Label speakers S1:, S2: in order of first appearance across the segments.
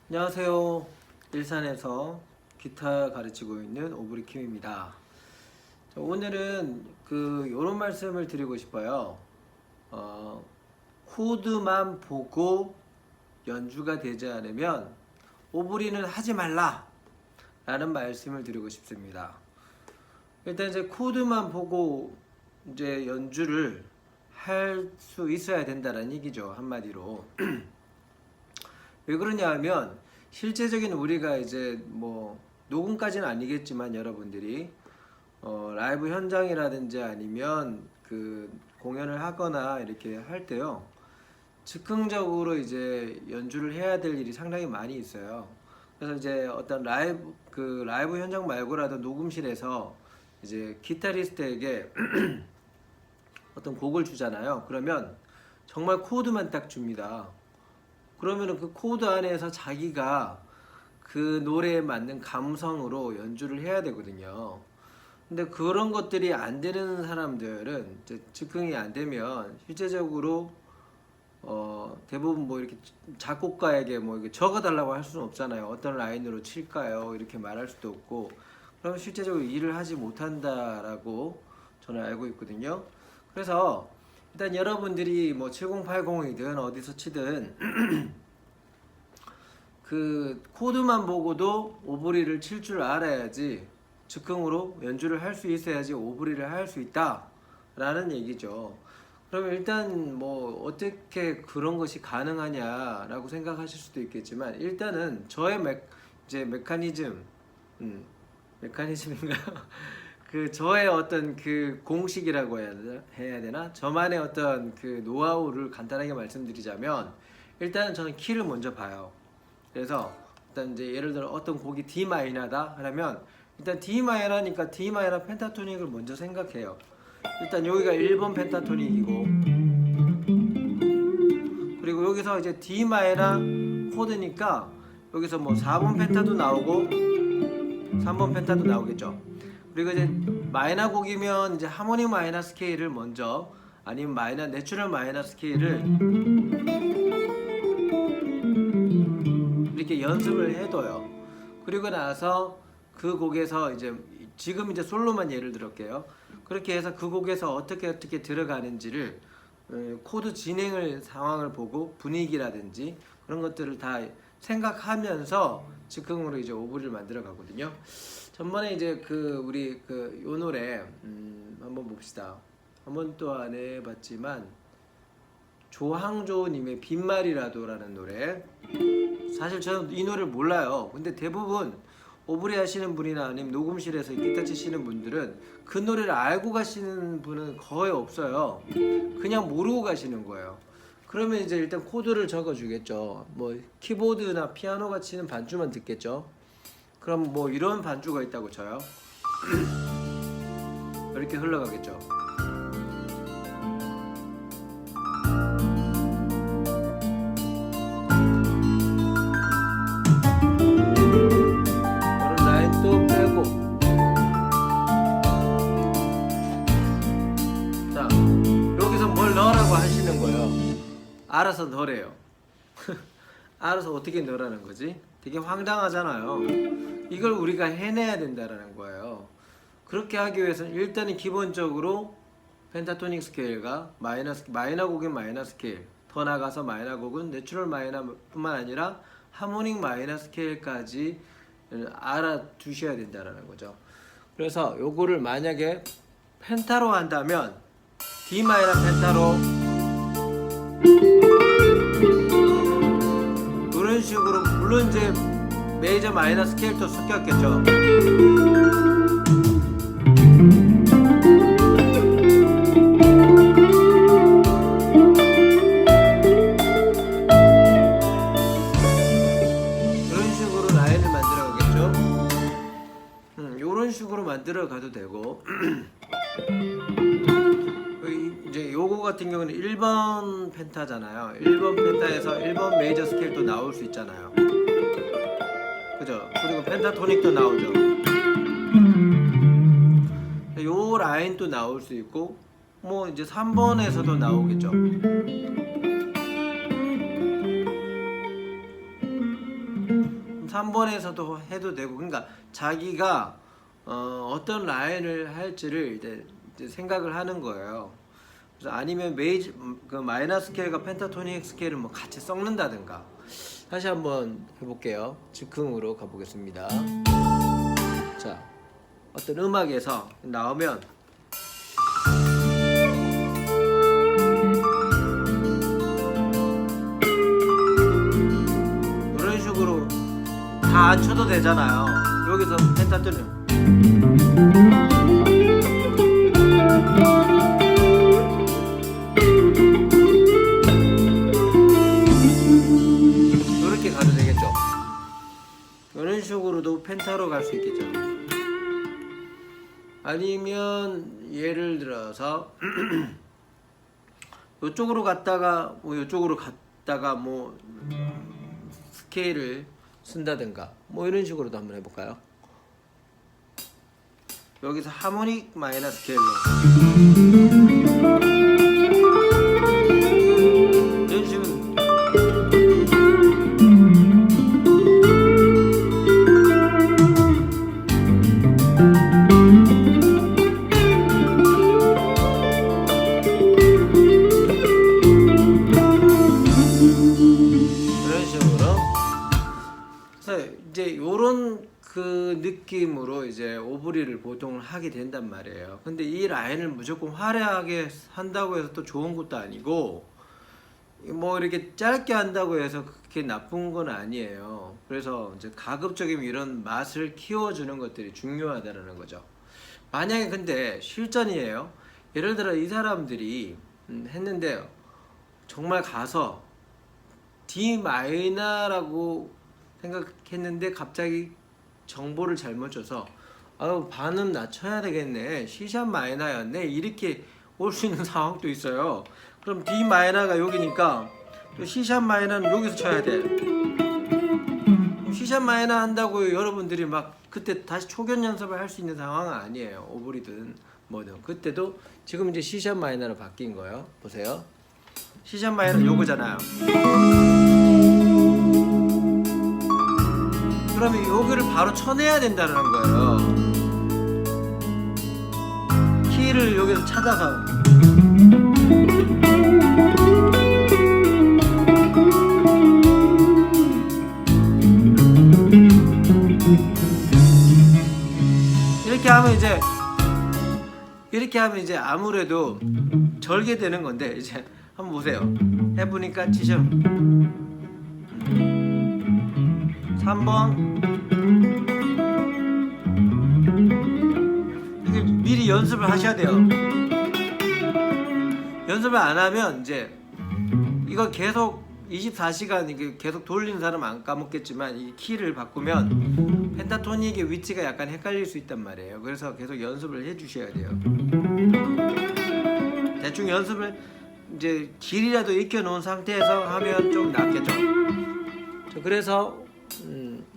S1: 안녕하세요. 일산에서 기타 가르치고 있는 오브리킴입니다. 오늘은 요런 말씀을 드리고 싶어요. 코드만 보고 연주가 되지 않으면 오브리는 하지 말라 라는 말씀을 드리고 싶습니다. 일단 이제 코드만 보고 이제 연주를 할 수 있어야 된다는 얘기죠, 한마디로. 왜 그러냐 하면 실제적인 우리가 이제 뭐 녹음까지는 아니겠지만 여러분들이 라이브 현장이라든지 아니면 공연을 하거나 이렇게 할 때요, 즉흥적으로 이제 연주를 해야 될 일이 상당히 많이 있어요. 그래서 이제 어떤 라이브 현장 말고라도 녹음실에서 이제 기타리스트에게 어떤 곡을 주잖아요. 그러면 정말 코드만 딱 줍니다. 그러면은 그 코드 안에서 자기가 그 노래에 맞는 감성으로 연주를 해야 되거든요. 근데 그런 것들이 안 되는 사람들은, 이제 즉흥이 안 되면 실제적으로 대부분 뭐 이렇게 작곡가에게 뭐 이렇게 적어달라고 할 수는 없잖아요. 어떤 라인으로 칠까요? 이렇게 말할 수도 없고, 그러면 실제적으로 일을 하지 못한다라고 저는 알고 있거든요. 그래서 일단 여러분들이 뭐 7080이든 어디서 치든 그 코드만 보고도 오브리를 칠 줄 알아야지, 즉흥으로 연주를 할 수 있어야지 오브리를 할 수 있다 라는 얘기죠. 그러면 일단 뭐 어떻게 그런 것이 가능하냐 라고 생각하실 수도 있겠지만, 일단은 저의 메커니즘인가요? 저의 어떤 공식이라고 해야 되나? 저만의 어떤 노하우를 간단하게 말씀드리자면, 일단은 저는 키를 먼저 봐요. 그래서 일단 이제 예를 들어 어떤 곡이 D 마이너다 하면, 일단 D 마이너니까 D 마이너 펜타토닉을 먼저 생각해요. 일단 여기가 1번 펜타토닉이고, 그리고 여기서 이제 D 마이너 코드니까 여기서 뭐 4번 펜타도 나오고 3번 펜타도 나오겠죠. 그리고 이제 마이너 곡이면 이제 하모닉 마이너 스케일을 먼저, 아니면 내추럴 마이너 스케일을 이렇게 연습을 해둬요. 그리고 나서 그 곡에서 지금 이제 솔로만 예를 들을게요. 그렇게 해서 그 곡에서 어떻게 들어가는지를 코드 진행을 상황을 보고 분위기라든지 그런 것들을 다 생각하면서 즉흥으로 이제 오브리를 만들어 가거든요. 전번에 이제 우리 요 노래 한번 봅시다. 한번 또 안 해봤지만, 조항조님의 빈말이라도라는 노래. 사실 저는 이 노래를 몰라요. 근데 대부분 오브리 하시는 분이나 아니면 녹음실에서 기타 치시는 분들은 그 노래를 알고 가시는 분은 거의 없어요. 그냥 모르고 가시는 거예요. 그러면 이제 일단 코드를 적어주겠죠. 뭐 키보드나 피아노가 치는 반주만 듣겠죠. 그럼 뭐 이런 반주가 있다고 쳐요. 이렇게 흘러가겠죠. 이런 라인 또 빼고, 자 여기서 뭘 넣으라고 하시는 거예요. 알아서 넣으래요. 알아서 어떻게 넣으라는 거지? 되게 황당하잖아요. 이걸 우리가 해내야 된다라는 거예요. 그렇게 하기 위해서는 일단은 기본적으로 펜타토닉 스케일과 마이너 곡인 마이너 스케일, 더 나가서 마이너 곡은 내추럴 마이너 뿐만 아니라 하모닉 마이너 스케일까지 알아두셔야 된다라는 거죠. 그래서 요거를 만약에 펜타로 한다면 D 마이너 펜타로 그런 식으로, 물론 이제 메이저 마이너 스케일도 섞였겠죠. 그런 식으로 라인을 만들어 가겠죠. 요런 식으로 만들어 가도 되고 이제 요거 같은 경우는 1번 펜타잖아요. 1번 펜타에서 1번 메이저 스케일도 나올 수 있잖아요. 그죠? 그리고 펜타토닉도 나오죠. 요 라인도 나올 수 있고, 뭐 이제 3번에서도 나오겠죠. 3번에서도 해도 되고, 그러니까 자기가 어떤 라인을 할지를 이제 생각을 하는 거예요. 그래서 아니면 그 마이너 스케일과 펜타토닉 스케일을 뭐 같이 섞는다든가. 다시 한번 해볼게요. 즉흥으로 가보겠습니다. 자, 어떤 음악에서 나오면 이런 식으로 다 안 쳐도 되잖아요. 여기서 펜타토닉 이렇게 가도 되겠죠. 이런 식으로도 펜타로 갈 수 있겠죠. 아니면 예를 들어서 이쪽으로 갔다가 뭐 이쪽으로 갔다가 뭐 스케일을 쓴다든가 뭐 이런 식으로도 한번 해볼까요? 여기서 하모닉 마이너 스케일로 이런 식으로 이제 요런 그 느낌으로 이제 오브리를 보통 하게 된단 말이에요. 근데 이 라인을 무조건 화려하게 한다고 해서 또 좋은 것도 아니고 뭐 이렇게 짧게 한다고 해서 그렇게 나쁜 건 아니에요. 그래서 이제 가급적이면 이런 맛을 키워주는 것들이 중요하다는 거죠. 만약에 근데 실전이에요. 예를 들어 이 사람들이 했는데 정말 가서 D 마이너라고 생각했는데 갑자기 정보를 잘못 줘서 아유 반음 낮춰야 되겠네, C샵 마이너였네, 이렇게 올 수 있는 상황도 있어요. 그럼 D 마이너가 여기니까 또 C샵 마이너는 여기서 쳐야 돼. C샵 마이너 한다고 여러분들이 막 그때 다시 초견 연습을 할 수 있는 상황은 아니에요. 오브리든 뭐든. 그때도 지금 이제 C샵 마이너로 바뀐 거예요. 보세요. C샵 마이너는 요거잖아요. 그러면 여기를 바로 쳐내야 된다는 거예요. 키를 여기서 찾아서 이렇게 하면 이제 아무래도 절개되는 건데, 이제 한번 보세요. 해보니까 지금 3번 이게 미리 연습을 하셔야 돼요. 연습을 안 하면 이제 이거 계속 24시간 이게 계속 돌리는 사람 안 까먹겠지만 이 키를 바꾸면 펜타토닉의 위치가 약간 헷갈릴 수 있단 말이에요. 그래서 계속 연습을 해 주셔야 돼요. 대충 연습을 이제 길이라도 익혀 놓은 상태에서 하면 좀 낫겠죠. 그래서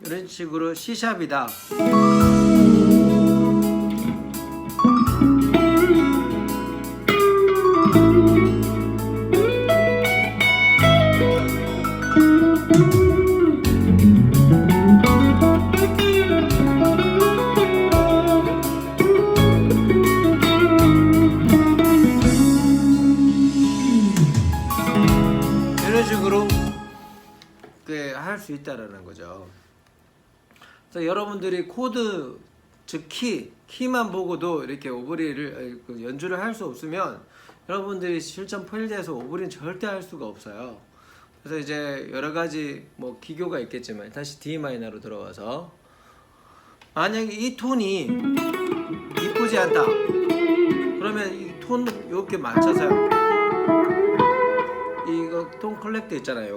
S1: 이런 식으로 C샵이다. 이런 식으로 할 수 있다라는 거죠. 그래서 여러분들이 코드, 즉 키만 보고도 이렇게 오브리를 연주를 할 수 없으면 여러분들이 실전 필드에서 오브리는 절대 할 수가 없어요. 그래서 이제 여러 가지 뭐 기교가 있겠지만 다시 D 마이너로 들어와서 만약에 이 톤이 이쁘지 않다 그러면 이 톤 이렇게 맞춰서요. 이거 톤 컬렉터 있잖아요.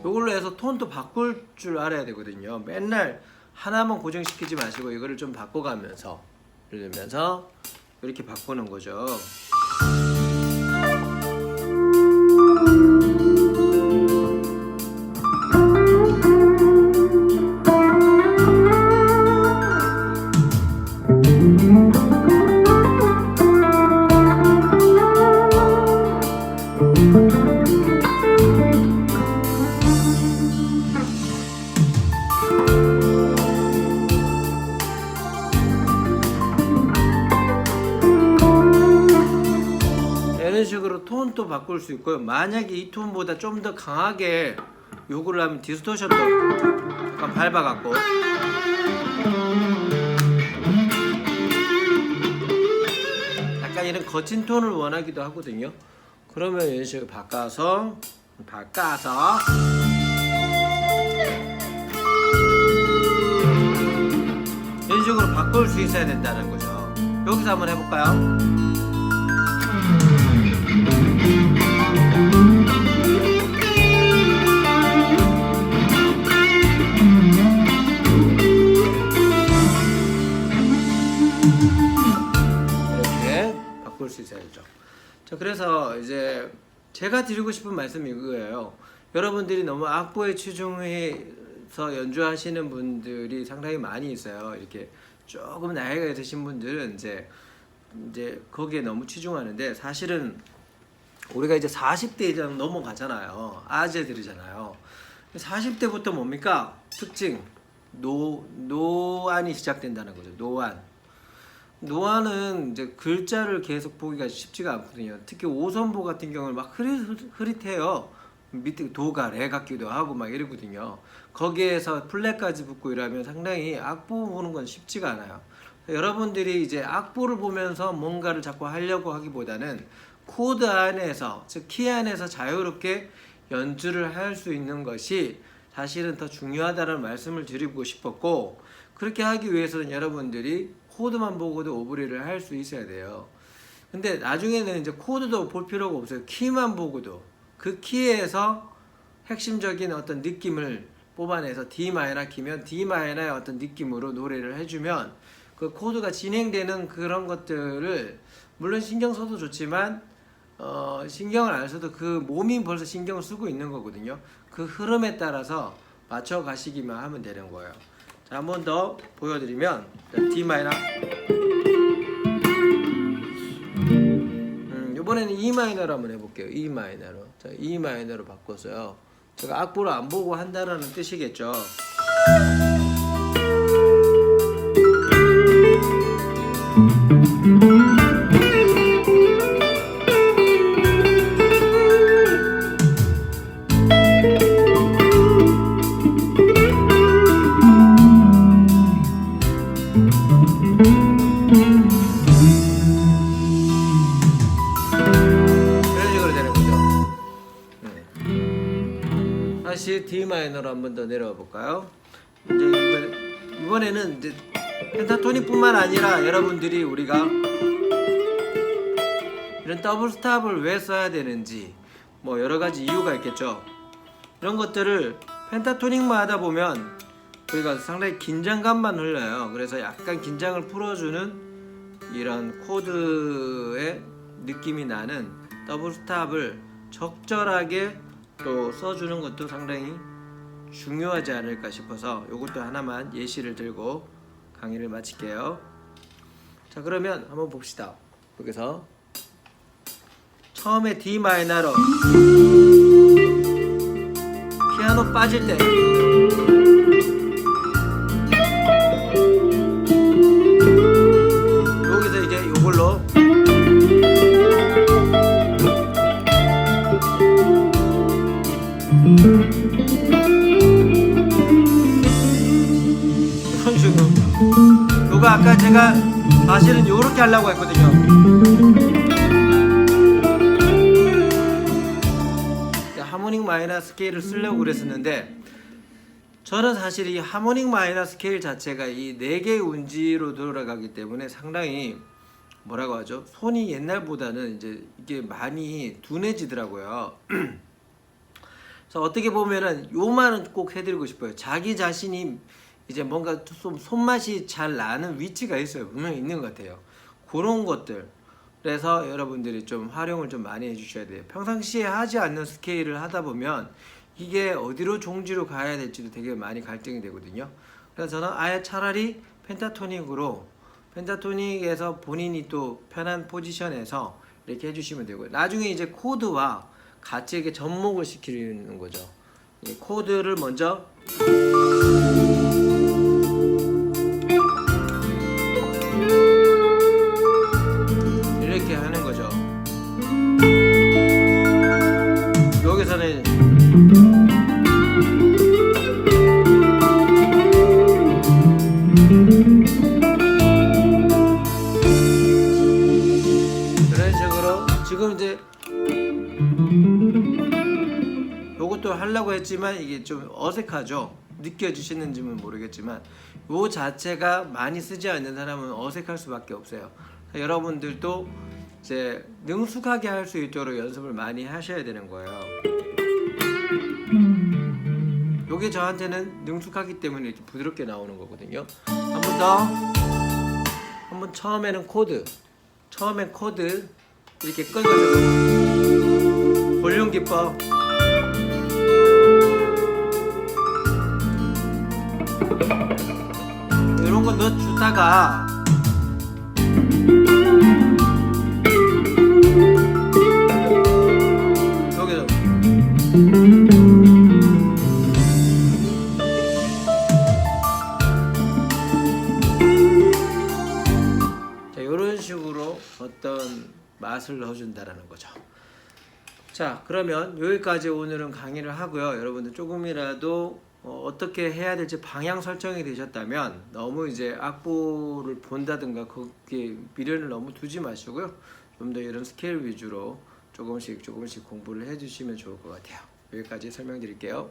S1: 이걸로 해서 톤도 바꿀 줄 알아야 되거든요. 맨날 하나만 고정시키지 마시고 이거를 좀 바꿔가면서 이러면서 이렇게 바꾸는 거죠. 식으로 톤도 바꿀 수 있고요. 만약에 이 톤보다 좀 더 강하게 요구를 하면 디스토션도 약간 밟아갖고 약간 이런 거친 톤을 원하기도 하거든요. 그러면 이런 식으로 바꿔서 이런 식으로 바꿀 수 있어야 된다는 거죠. 여기서 한번 해볼까요? 이렇게 바꿀 수 있어야죠. 자, 그래서 이제 제가 드리고 싶은 말씀이 이거예요. 여러분들이 너무 악보에 치중해서 연주하시는 분들이 상당히 많이 있어요. 이렇게 조금 나이가 드신 분들은 이제 거기에 너무 치중하는데, 사실은 우리가 이제 40대 이상 넘어가잖아요. 아재들이잖아요. 40대부터 뭡니까? 특징 노안이 시작된다는 거죠. 노안은 이제 글자를 계속 보기가 쉽지가 않거든요. 특히 오선보 같은 경우는 막 흐릿해요. 밑에 도가 레 같기도 하고 막 이러거든요. 거기에서 플랫까지 붙고 이러면 상당히 악보 보는 건 쉽지가 않아요. 여러분들이 이제 악보를 보면서 뭔가를 자꾸 하려고 하기보다는 코드 안에서, 즉 키 안에서 자유롭게 연주를 할 수 있는 것이 사실은 더 중요하다는 말씀을 드리고 싶었고, 그렇게 하기 위해서는 여러분들이 코드만 보고도 오브리를 할 수 있어야 돼요. 근데 나중에는 이제 코드도 볼 필요가 없어요. 키만 보고도 그 키에서 핵심적인 어떤 느낌을 뽑아내서 D 마이너 키면 D 마이너의 어떤 느낌으로 노래를 해주면 그 코드가 진행되는 그런 것들을 물론 신경 써도 좋지만 신경을 안 써도 그 몸이 벌써 신경을 쓰고 있는 거거든요. 그 흐름에 따라서 맞춰 가시기만 하면 되는 거예요. 자, 한 번 더 보여드리면 D 마이너. 이번에는 E 마이너로 한번 해볼게요. E 마이너로. 자, E 마이너로 바꿔서요. 제가 악보를 안 보고 한다는 뜻이겠죠. 다시 D 마이너로 한 번 더 내려와 볼까요? 이제 이번에는 이제 펜타토닉뿐만 아니라 여러분들이 우리가 이런 더블 스탑을 왜 써야 되는지 뭐 여러 가지 이유가 있겠죠. 이런 것들을 펜타토닉만 하다 보면 우리가 상당히 긴장감만 흘러요. 그래서 약간 긴장을 풀어주는 이런 코드의 느낌이 나는 더블 스탑을 적절하게 또 써주는 것도 상당히 중요하지 않을까 싶어서 이것도 하나만 예시를 들고 강의를 마칠게요. 자, 그러면 한번 봅시다. 여기서 처음에 D 마이너로 피아노 빠질 때 여기서 이제 요걸로 이런 식으로, 요거 아까 제가 사실은 요렇게 하려고 했거든요. 하모닉 마이너 스케일을 쓰려고 그랬었는데, 저는 사실 이 하모닉 마이너 스케일 자체가 이 4개의 운지로 돌아가기 때문에 상당히 뭐라고 하죠? 손이 옛날보다는 이제 이게 많이 둔해지더라고요. 그래서 어떻게 보면은 요만은 꼭 해드리고 싶어요. 자기 자신이 이제 뭔가 좀 손맛이 잘 나는 위치가 있어요. 분명히 있는 것 같아요. 그런 것들. 그래서 여러분들이 좀 활용을 좀 많이 해주셔야 돼요. 평상시에 하지 않는 스케일을 하다 보면 이게 어디로 종지로 가야 될지도 되게 많이 갈등이 되거든요. 그래서 저는 아예 차라리 펜타토닉으로, 펜타토닉에서 본인이 또 편한 포지션에서 이렇게 해주시면 되고요. 나중에 이제 코드와 같이 이렇게 접목을 시키는 거죠. 이 코드를 먼저 이렇게 하는 거죠. 보였지만 이게 좀 어색하죠. 느껴지시는지는 모르겠지만 요 자체가 많이 쓰지 않는 사람은 어색할 수밖에 없어요. 여러분들도 이제 능숙하게 할 수 있도록 연습을 많이 하셔야 되는 거예요. 요게 저한테는 능숙하기 때문에 이렇게 부드럽게 나오는 거거든요. 한 번 더. 한번 처음에는 코드 이렇게 끊어서 볼륨 기법. 이런 거 넣어주다가 여기서 자, 이런 식으로 어떤 맛을 넣어준다라는 거죠. 자, 그러면 여기까지 오늘은 강의를 하고요. 여러분들 조금이라도 어떻게 해야 될지 방향 설정이 되셨다면 너무 이제 악보를 본다든가 거기에 미련을 너무 두지 마시고요. 좀 더 이런 스케일 위주로 조금씩 공부를 해주시면 좋을 것 같아요. 여기까지 설명드릴게요.